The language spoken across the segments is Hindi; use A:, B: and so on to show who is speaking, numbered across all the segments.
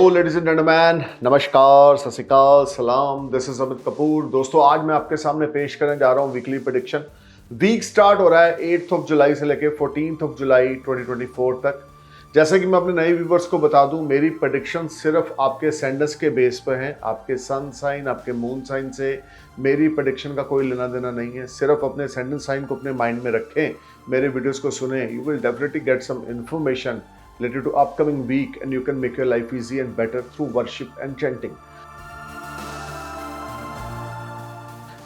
A: लेडीज एंड जेंटलमैन, नमस्कार, सत श्री अकाल, सलाम। This is Amit Kapoor. दोस्तों, आज मैं आपके सामने पेश करने जा रहा हूं वीकली प्रेडिक्शन। वीक स्टार्ट हो रहा है 8 जुलाई से लेकर 14 जुलाई 2024 तक। जैसे कि मैं अपने नए व्यूवर्स को बता दूं, मेरी प्रेडिक्शन सिर्फ आपके असेंडेंस के बेस पर हैं। आपके सन साइन, आपके मून साइन से मेरी प्रेडिक्शन का कोई लेना देना नहीं है। सिर्फ अपने असेंडेंस साइन को अपने माइंड में रखें, मेरे वीडियोस को सुने। You will definitely get some information related to upcoming week, and you can make your life easy and better through worship and chanting.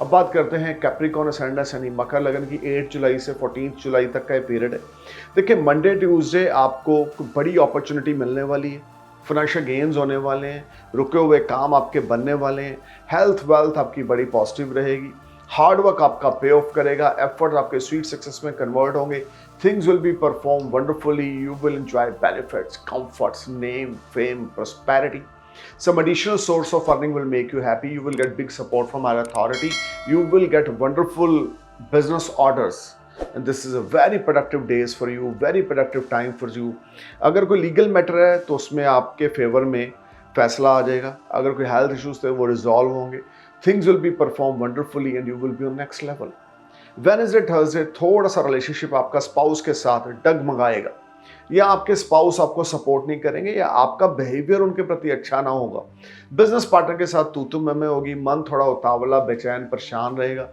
A: अब बात करते हैं कैप्रिकॉर्न असेंडेंस यानी मकर लगन की 8 जुलाई से 14 जुलाई तक का ये पीरियड है। देखिए, मंडे ट्यूसडे आपको बड़ी अपॉर्चुनिटी मिलने वाली है। फाइनेंशियल गेन्स होने वाले हैं, रुके हुए काम आपके बनने वाले हैं। हेल्थ वेल्थ आपकी बड़ी पॉजिटिव रहेगी। हार्ड वर्क आपका पे ऑफ करेगा, एफर्ट आपके स्वीट सक्सेस में कन्वर्ट होंगे। Things will be perform wonderfully, you will enjoy benefits, comforts, name, fame, prosperity. Some additional source of earning will make you happy. You will get big support from our authority. You will get wonderful business orders. And this is a very productive days for you, very productive time for you. अगर कोई लीगल मैटर है तो उसमें आपके फेवर में फैसला आ जाएगा। अगर कोई हेल्थ इश्यूज थे वो रिजॉल्व होंगे। Things will be performed wonderfully and you will be on next level. Wednesday, Thursday थोड़ा सा रिलेशनशिप आपका स्पाउस के साथ डगमगाएगा, या आपके स्पाउस आपको सपोर्ट नहीं करेंगे, या आपका बिहेवियर उनके प्रति अच्छा ना होगा। बिजनेस पार्टनर के साथ तू में होगी, मन थोड़ा उतावला, बेचैन, परेशान रहेगा।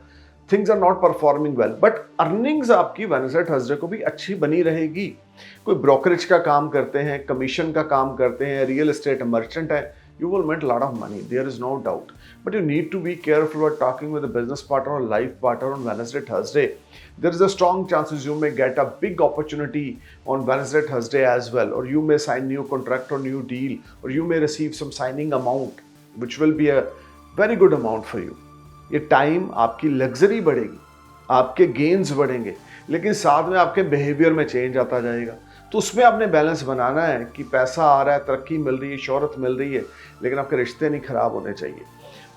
A: Things are not performing well, but earnings आपकी वेडनेसडे थर्सडे को भी अच्छी बनी रहेगी। कोई ब्रोकरेज का काम करते हैं, कमीशन का काम करते हैं, रियल एस्टेट मर्चेंट है, you will make a lot of money, there is no doubt, but you need to be careful while talking with a business partner or life partner on Wednesday, Thursday. There is a strong chances you may get a big opportunity on Wednesday, Thursday as well, or you may sign new contract or new deal, or you may receive some signing amount which will be a very good amount for you. ये टाइम आपकी लग्जरी बढ़ेगी, आपके गेन्स बढ़ेंगे, लेकिन साथ में आपके बिहेवियर में चेंज आता जाएगा। तो उसमें आपने बैलेंस बनाना है कि पैसा आ रहा है, तरक्की मिल रही है, शोहरत मिल रही है, लेकिन आपके रिश्ते नहीं खराब होने चाहिए।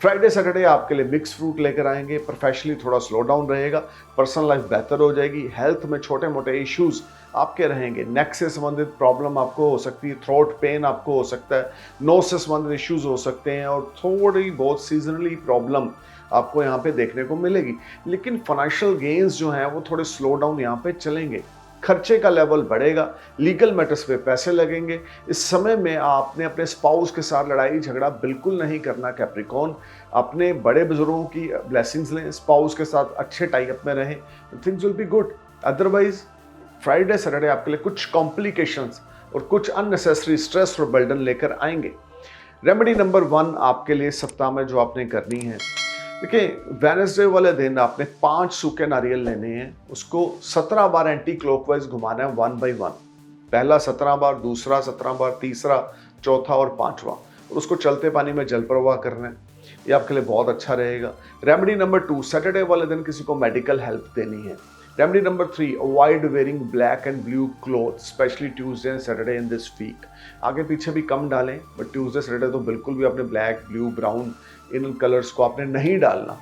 A: फ्राइडे सैटरडे आपके लिए मिक्स फ्रूट लेकर आएंगे। प्रोफेशनली थोड़ा स्लो डाउन रहेगा, पर्सनल लाइफ बेहतर हो जाएगी। हेल्थ में छोटे मोटे इश्यूज आपके रहेंगे। नेक से संबंधित प्रॉब्लम आपको हो सकती है, थ्रोट पेन आपको हो सकता है, नोज से संबंधित इश्यूज हो सकते हैं, और थोड़ी बहुत सीजनली प्रॉब्लम आपको यहाँ पे देखने को मिलेगी। लेकिन फाइनेंशियल गेन्स जो हैं वो थोड़े स्लो डाउन यहाँ पे चलेंगे। खर्चे का लेवल बढ़ेगा, लीगल मैटर्स पे पैसे लगेंगे। इस समय में आपने अपने स्पाउस के साथ लड़ाई झगड़ा बिल्कुल नहीं करना। कैप्रिकॉर्न, अपने बड़े बुजुर्गों की ब्लेसिंग्स लें, स्पाउस के साथ अच्छे टाई अप में रहें, things will be good. Otherwise Friday Saturday आपके लिए कुछ कॉम्प्लिकेशंस और कुछ अननेसेसरी स्ट्रेस और बर्डन लेकर आएंगे। रेमेडी नंबर 1 आपके लिए सप्ताह में जो आपने करनी है, देखिए, वेडनेसडे वाले दिन आपने 5 सूखे नारियल लेने हैं। उसको 17 बार एंटी क्लॉकवाइज घुमाना है, 1 by 1। पहला 17 बार, दूसरा 17 बार, तीसरा, चौथा और 5वां, और उसको चलते पानी में जल प्रवाह करना है। ये आपके लिए बहुत अच्छा रहेगा। रेमेडी नंबर 2, सैटरडे वाले दिन किसी को मेडिकल हेल्प देनी है। Remedy number 3, avoid wearing black and blue cloth, specially Tuesday and Saturday in this week. आगे पीछे भी कम डालें, बट ट्यूसडे सैटरडे तो बिल्कुल भी आपने ब्लैक, ब्लू, ब्राउन इन कलर्स को आपने नहीं डालना।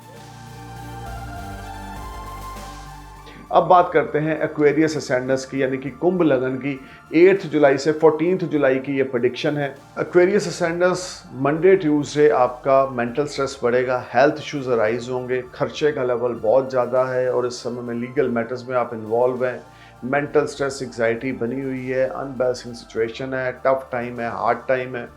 A: अब बात करते हैं एक्वेरियस असेंडेंस की, यानी कि कुंभ लगन की 8 जुलाई से 14 जुलाई की ये प्रेडिक्शन है। एक्वेरियस असेंडेंस मंडे ट्यूसडे आपका मेंटल स्ट्रेस बढ़ेगा, हेल्थ इश्यूज अराइज होंगे, खर्चे का लेवल बहुत ज़्यादा है, और इस समय में लीगल मैटर्स में आप इन्वॉल्व हैं। मेंटल स्ट्रेस, एंग्जाइटी बनी हुई है, अनबैलेंसिंग सिचुएशन है, टफ टाइम है, हार्ड टाइम है।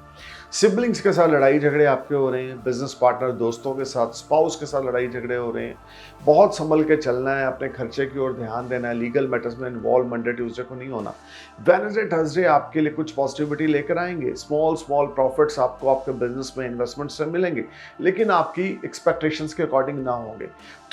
A: सिबलिंग्स के साथ लड़ाई झगड़े आपके हो रहे हैं, बिजनेस पार्टनर, दोस्तों के साथ, स्पाउस के साथ लड़ाई झगड़े हो रहे हैं। बहुत संभल के चलना है, अपने खर्चे की ओर ध्यान देना है, लीगल मैटर्स में इन्वॉल्व मंडे ट्यूसडे को नहीं होना। वेडनेसडे थर्सडे आपके लिए कुछ पॉजिटिविटी लेकर आएंगे। स्मॉल प्रॉफिट्स आपको आपके बिजनेस में इन्वेस्टमेंट से मिलेंगे, लेकिन आपकी एक्सपेक्टेशंस के अकॉर्डिंग ना होंगे।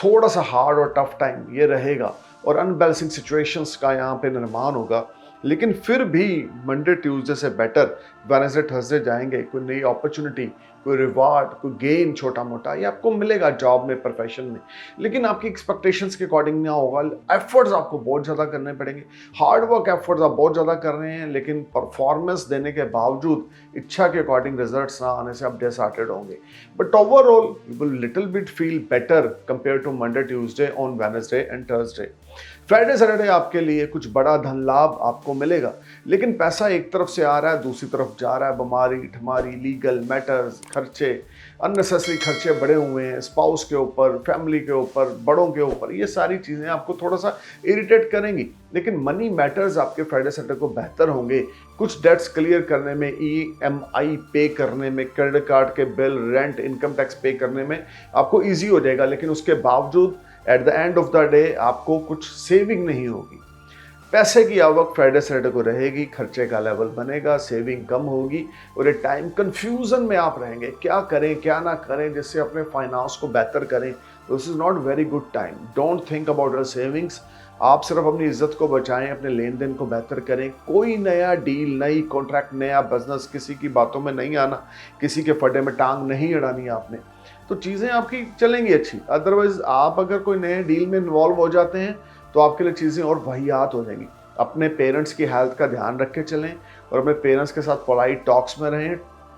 A: थोड़ा सा हार्ड और टफ टाइम ये रहेगा, और अनबैलेंसिंग सिचुएशंस का यहाँ पे निर्माण होगा। लेकिन फिर भी मंडे ट्यूसडे से बेटर वेडनेसडे थर्सडे जाएंगे। कोई नई अपॉर्चुनिटी, कोई रिवार्ड, कोई गेन छोटा मोटा ये आपको मिलेगा जॉब में, प्रोफेशन में, लेकिन आपकी एक्सपेक्टेशंस के अकॉर्डिंग ना होगा। एफर्ट्स आपको बहुत ज़्यादा करने पड़ेंगे, हार्ड वर्क एफर्ट्स आप बहुत ज़्यादा कर रहे हैं, लेकिन परफॉर्मेंस देने के बावजूद इच्छा के अकॉर्डिंग रिजल्ट्स ना आने से आप डिसहार्टेड होंगे। But overall you will little bit feel better compare to Monday Tuesday on Wednesday and Thursday. Friday Saturday आपके लिए कुछ बड़ा धन लाभ आपको मिलेगा, लेकिन पैसा एक तरफ से आ रहा है, दूसरी तरफ जा रहा है। बीमारी ठमारी, लीगल मैटर्स, खर्चे, अननेसेसरी खर्चे बढ़े हुए हैं स्पाउस के ऊपर, फैमिली के ऊपर, बड़ों के ऊपर। ये सारी चीज़ें आपको थोड़ा सा इरिटेट करेंगी, लेकिन मनी मैटर्स आपके फ्राइडे सैटरडे को बेहतर होंगे। कुछ डेट्स क्लियर करने में, EMI पे करने में, क्रेडिट कार्ड के बिल, रेंट, इनकम टैक्स पे करने में आपको ईजी हो जाएगा, लेकिन उसके बावजूद at the end of the day आपको कुछ सेविंग नहीं होगी। पैसे की आवक फ्राइडे सैटरडे को रहेगी, खर्चे का लेवल बनेगा, सेविंग कम होगी और एक टाइम कंफ्यूजन में आप रहेंगे, क्या करें क्या ना करें, जिससे अपने फाइनेंस को बेहतर करें। This is not very good time. Don't think about your savings. आप सिर्फ अपनी इज्जत को बचाएं, अपने लेन देन को बेहतर करें। कोई नया डील, नई कॉन्ट्रैक्ट, नया बिजनेस, किसी की बातों में नहीं आना, किसी के फड्डे में टांग नहीं अड़ानी आपने, तो चीज़ें आपकी चलेंगी अच्छी। अदरवाइज आप अगर कोई नए डील में इन्वॉल्व हो जाते हैं तो आपके लिए चीज़ें और वाहियात हो जाएंगी। अपने पेरेंट्स की हेल्थ का ध्यान रख के चलें और अपने पेरेंट्स के साथ पोलाइट टॉक्स में रहें।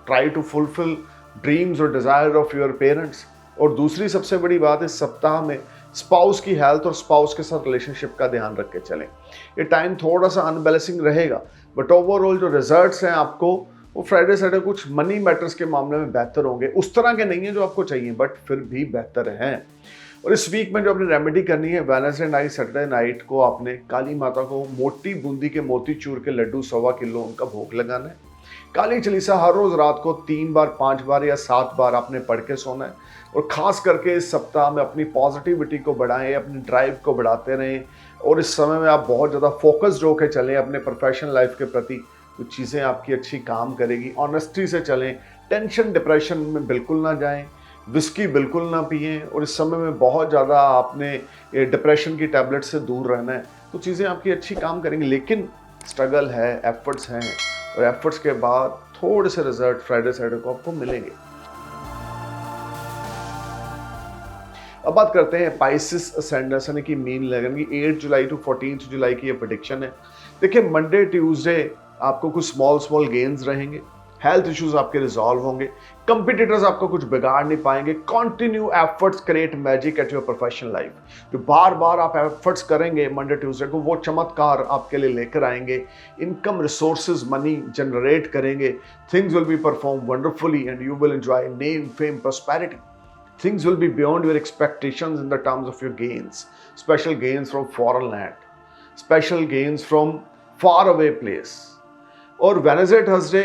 A: ट्राई टू फुलफिल ड्रीम्स और डिज़ायर ऑफ योर पेरेंट्स। और दूसरी सबसे बड़ी बात, इस सप्ताह में स्पाउस की हेल्थ और स्पाउस के साथ रिलेशनशिप का ध्यान रख के चलें। ये टाइम थोड़ा सा अनबैलेंसिंग रहेगा, बट ओवरऑल जो रिजल्ट्स हैं आपको वो फ्राइडे सैटरडे कुछ मनी मैटर्स के मामले में बेहतर होंगे। उस तरह के नहीं है जो आपको चाहिए, बट फिर भी बेहतर हैं। और इस वीक में जो आपने रेमेडी करनी है, वेडनेसडे नाइट, सैटरडे नाइट को आपने काली माता को मोटी बूंदी के मोतीचूर के लड्डू 1.25 किलो उनका भोग लगाना है। काली चालीसा हर रोज रात को 3 बार, 5 बार या 7 बार आपने पढ़ के सोना है। और खास करके इस सप्ताह में अपनी पॉजिटिविटी को बढ़ाएं, अपनी ड्राइव को बढ़ाते रहें और इस समय में आप बहुत ज़्यादा फोकस्ड होकर चलें अपने प्रोफेशनल लाइफ के प्रति। तो चीज़ें आपकी अच्छी काम करेगी। ऑनेस्टी से चलें, टेंशन डिप्रेशन में बिल्कुल ना जाएं, विस्की बिल्कुल ना पिएं और इस समय में बहुत ज़्यादा आपने डिप्रेशन की टैबलेट से दूर रहना है। तो चीज़ें आपकी अच्छी काम करेंगी, लेकिन स्ट्रगल है, एफर्ट्स हैं और एफर्ट्स के बाद थोड़े से रिजल्ट फ्राइडे सैटरडे को आपको मिलेंगे। अब बात करते हैं पाइसेस असेंडेंट यानी कि मीन लगन की 8 जुलाई टू 14 जुलाई की ये प्रेडिक्शन है। देखिए, मंडे ट्यूसडे आपको कुछ स्मॉल गेन्स रहेंगे, हेल्थ इश्यूज आपके रिजॉल्व होंगे, कंपटीटर्स आपको कुछ बिगाड़ नहीं पाएंगे। Continue efforts create magic at your professional life. जो बार बार आप एफर्ट्स करेंगे मंडे ट्यूसडे को, वो चमत्कार आपके लिए लेकर आएंगे। इनकम रिसोर्सेज, मनी जनरेट करेंगे। Things will be perform wonderfully and you will enjoy name, fame, prosperity. Things will be beyond your expectations in the terms of your gains. Special gains from foreign land. Special gains from far away place. और वेडनेसडे थर्सडे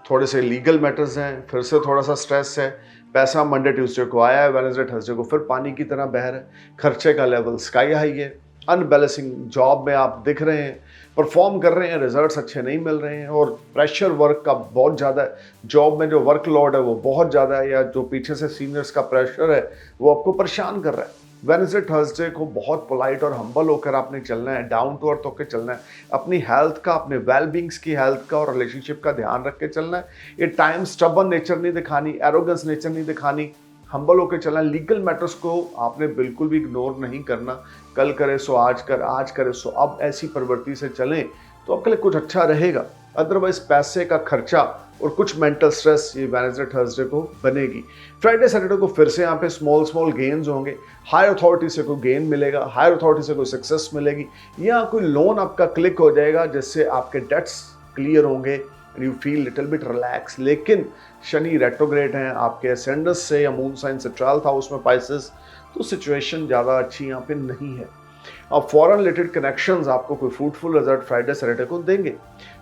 A: थोड़े से लीगल मैटर्स हैं, फिर से थोड़ा सा स्ट्रेस है। पैसा मंडे ट्यूसडे को आया है, वेडनेसडे थर्सडे को फिर पानी की तरह बह रहा है। खर्चे का लेवल स्काई हाई है। अनबैलेंसिंग जॉब में आप दिख रहे हैं, परफॉर्म कर रहे हैं, रिजल्ट्स अच्छे नहीं मिल रहे हैं और प्रेशर वर्क का बहुत ज़्यादा है। जॉब में जो वर्कलोड है वो बहुत ज़्यादा है, या जो पीछे से सीनियर्स का प्रेशर है वो आपको परेशान कर रहा है। वेडनेसडे थर्सडे को बहुत पोलाइट और हम्बल होकर आपने चलना है, डाउन टू अर्थ होकर चलना है। अपनी हेल्थ का, अपने वेलबींग्स की हेल्थ का और रिलेशनशिप का ध्यान रख के चलना है। ये टाइम स्टबर्न नेचर नहीं दिखानी, एरोगेंस नेचर नहीं दिखानी, हम्बल होकर चलना है। लीगल मैटर्स को आपने बिल्कुल भी इग्नोर नहीं करना। कल करे सो आज कर, आज करे सो अब, ऐसी प्रवृत्ति से चलें तो आपके लिए कुछ अच्छा रहेगा। अदरवाइज पैसे का खर्चा और कुछ मेंटल स्ट्रेस ये वेडनेसडे थर्सडे को बनेगी। फ्राइडे सैटरडे को फिर से यहाँ पे स्मॉल गेन्स होंगे। हायर अथॉरिटी से कोई गेन मिलेगा, हायर अथॉरिटी से कोई सक्सेस मिलेगी, या कोई लोन आपका क्लिक हो जाएगा जिससे आपके डेट्स क्लियर होंगे and you feel little bit relax. लेकिन शनि रेट्रोग्रेड हैं आपके असेंडेंट से या मून साइन से 12th हाउस में पाइसेस, तो सिचुएशन ज़्यादा अच्छी यहाँ पे नहीं है। अब फॉरेन रिलेटेड कनेक्शंस आपको कोई फ्रूटफुल रिजल्ट फ्राइडे सैटरडे को देंगे।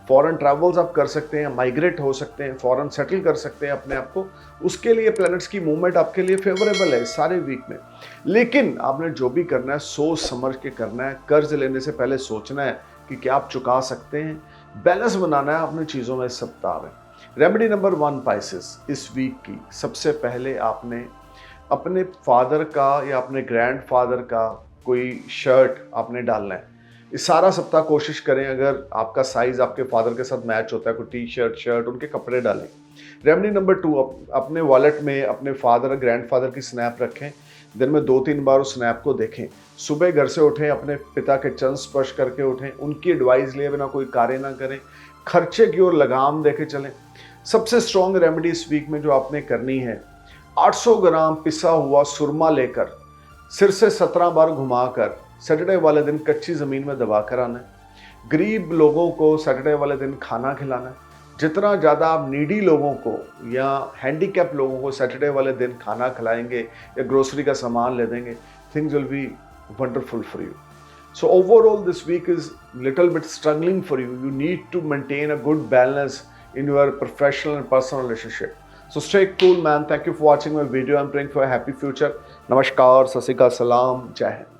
A: फॉरेन ट्रैवल्स आप कर सकते हैं, माइग्रेट हो सकते हैं, फॉरेन सेटल कर सकते हैं अपने आप को। उसके लिए प्लैनेट्स की मूवमेंट आपके लिए फेवरेबल है सारे वीक में। लेकिन आपने जो भी करना है सोच समझ के करना है। कर्ज लेने से पहले सोचना है कि क्या आप चुका सकते हैं। बैलेंस बनाना है अपनी चीज़ों में इस सप्ताह में। रेमेडी नंबर 1 पाइसेस इस वीक की, सबसे पहले आपने अपने फादर का या अपने ग्रैंडफादर का कोई शर्ट आपने डालना है। इस सारा सप्ताह कोशिश करें, अगर आपका साइज आपके फादर के साथ मैच होता है, कोई टी शर्ट, शर्ट, उनके कपड़े डालें। रेमेडी नंबर 2, अपने वॉलेट में अपने फादर, ग्रैंडफादर की स्नैप रखें। दिन में 2-3 बार उस स्नैप को देखें। सुबह घर से उठें, अपने पिता के चरण स्पर्श करके उठें, उनकी एडवाइस लिए बिना कोई कार्य ना करें। खर्चे की ओर लगाम देके चलें। सबसे स्ट्रॉन्ग रेमेडी इस वीक में जो आपने करनी है, 800 ग्राम पिसा हुआ सुरमा लेकर सिर से 17 बार घुमाकर सैटरडे वाले दिन कच्ची ज़मीन में दबा कर आना है। गरीब लोगों को सैटरडे वाले दिन खाना खिलाना है। जितना ज़्यादा आप नीडी लोगों को या हैंडीकैप लोगों को सैटरडे वाले दिन खाना खिलाएंगे या ग्रोसरी का सामान ले देंगे, things will be wonderful for you. So overall this week is little bit struggling for you. You need to maintain a good balance in your professional and personal relationship. So stay cool, man. Thank you for watching my video. I'm praying for a happy future. Namaskar, Sasika, Salam, Jai Hind.